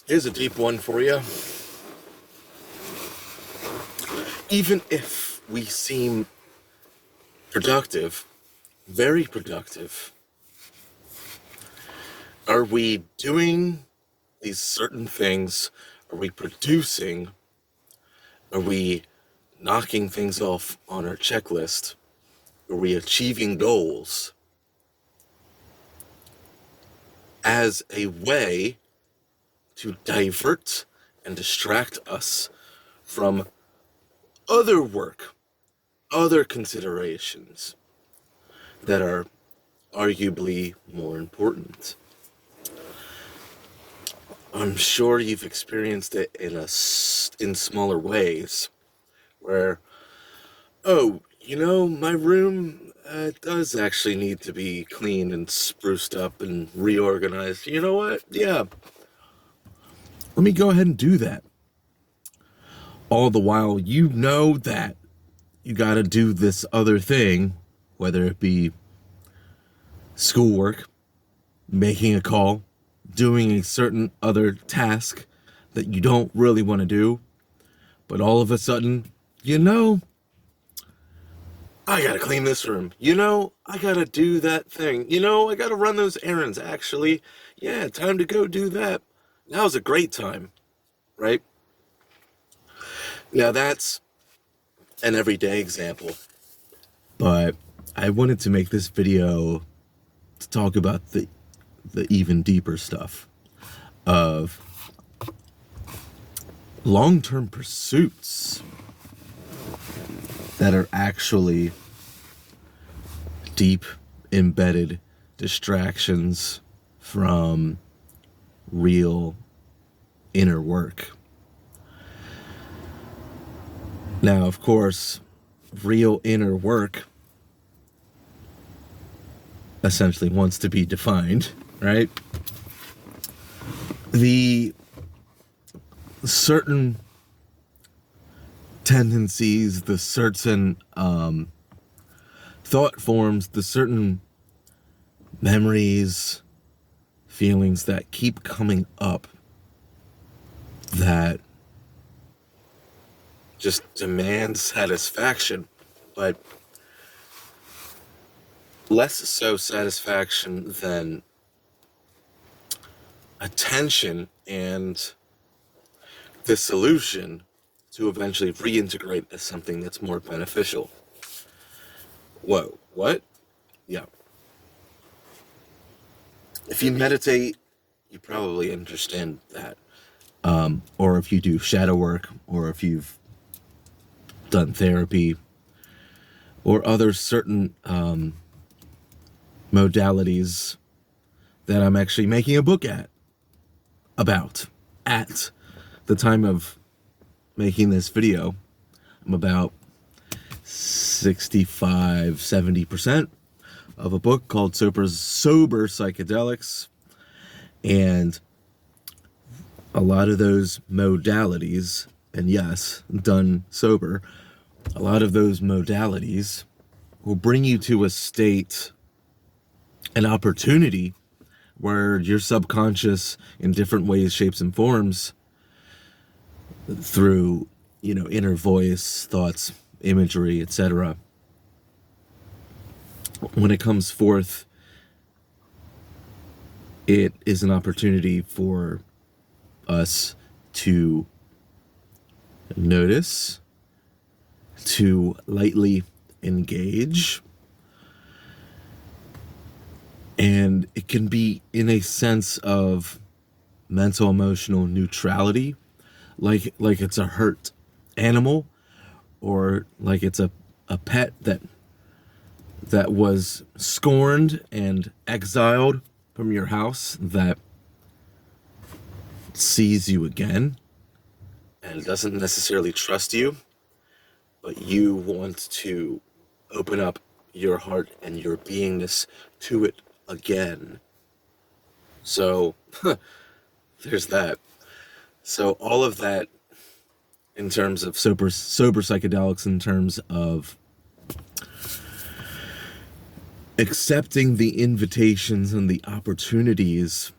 Here's a deep one for you. Even if we seem productive, very productive, are we doing these certain things? Are we producing? Are we knocking things off on our checklist? Are we achieving goals as a way to divert and distract us from other work, other considerations that are arguably more important? I'm sure you've experienced it in smaller ways, where, oh, my room does actually need to be cleaned and spruced up and reorganized. You know what? Yeah, let me go ahead and do that. All the while, you know that you got to do this other thing, whether it be schoolwork, making a call, doing a certain other task that you don't really want to do, but all of a sudden, I gotta clean this room. I gotta do that thing. I gotta run those errands. Actually, yeah, time to go do that. Now's a great time, right? Now that's an everyday example, but I wanted to make this video to talk about the even deeper stuff of long-term pursuits that are actually deep embedded distractions from real inner work. Now, of course, real inner work essentially wants to be defined, right? The certain tendencies, the certain thought forms, the certain memories, feelings that keep coming up that just demand satisfaction, but less so satisfaction than attention and dissolution to eventually reintegrate as something that's more beneficial. Whoa, what? Yeah. If you meditate, you probably understand that. Or if you do shadow work, or if you've done therapy, or other certain modalities that I'm actually making a book about at the time of making this video. I'm about 65-70% of a book called Sober Psychedelics, and a lot of those modalities, and yes, done sober, a lot of those modalities will bring you to a state, an opportunity, where your subconscious, in different ways, shapes, and forms, through, inner voice, thoughts, imagery, etc., when it comes forth, it is an opportunity for us to notice, to lightly engage, and it can be in a sense of mental emotional neutrality, like it's a hurt animal, or like it's a pet that was scorned and exiled from your house, that sees you again and doesn't necessarily trust you, but you want to open up your heart and your beingness to it again. So there's that. So all of that, in terms of sober psychedelics, in terms of accepting the invitations and the opportunities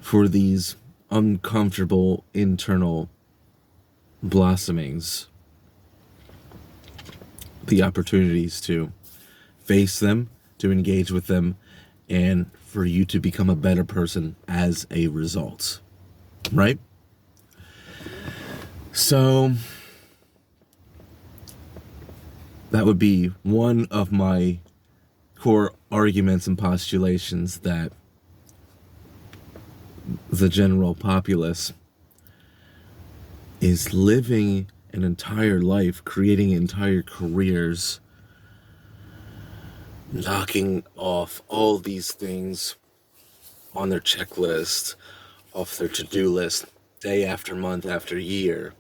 for these uncomfortable internal blossomings, the opportunities to face them, to engage with them, and for you to become a better person as a result, right? So that would be one of my core arguments and postulations, that the general populace is living an entire life, creating entire careers, knocking off all these things on their checklist, off their to-do list, day after month after year,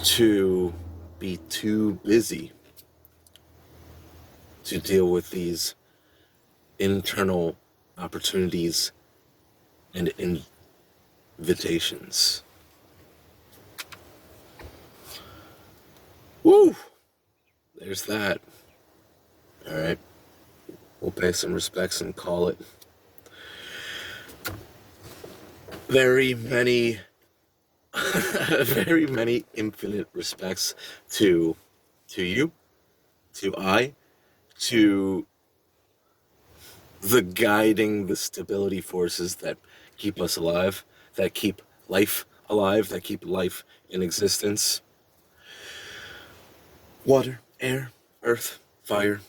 to be too busy to deal with these internal opportunities and invitations. Woo! There's that. All right. We'll pay some respects and call it. Very many infinite respects to you, to the stability forces that keep us alive, that keep life alive, that keep life in existence. Water, air, earth, fire,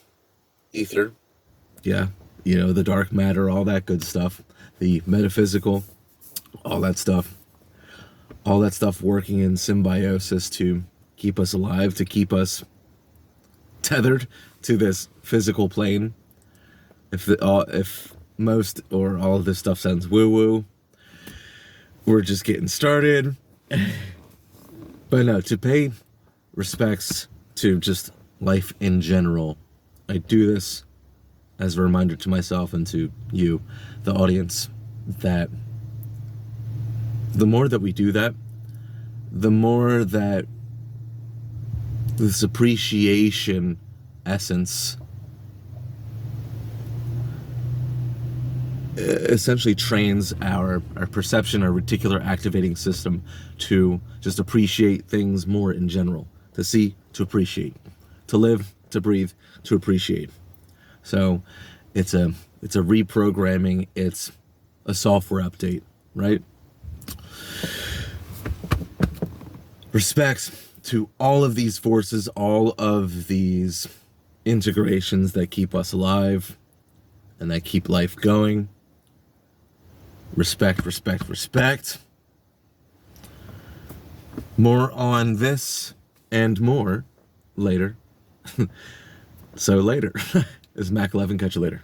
ether. Yeah, the dark matter, all that good stuff. The metaphysical, all that stuff working in symbiosis to keep us alive, to keep us tethered to this physical plane. If most or all of this stuff sounds woo-woo, we're just getting started. But no, to pay respects to just life in general, I do this as a reminder to myself and to you, the audience, that the more that we do that, the more that this appreciation essence essentially trains our perception, our reticular activating system, to just appreciate things more in general, to see, to appreciate, to live, to breathe, to appreciate. So it's a reprogramming, it's a software update, right? Respect to all of these forces, all of these integrations that keep us alive and that keep life going. Respect, respect, respect. More on this and more later. So later. This is Mac 11. Catch you later.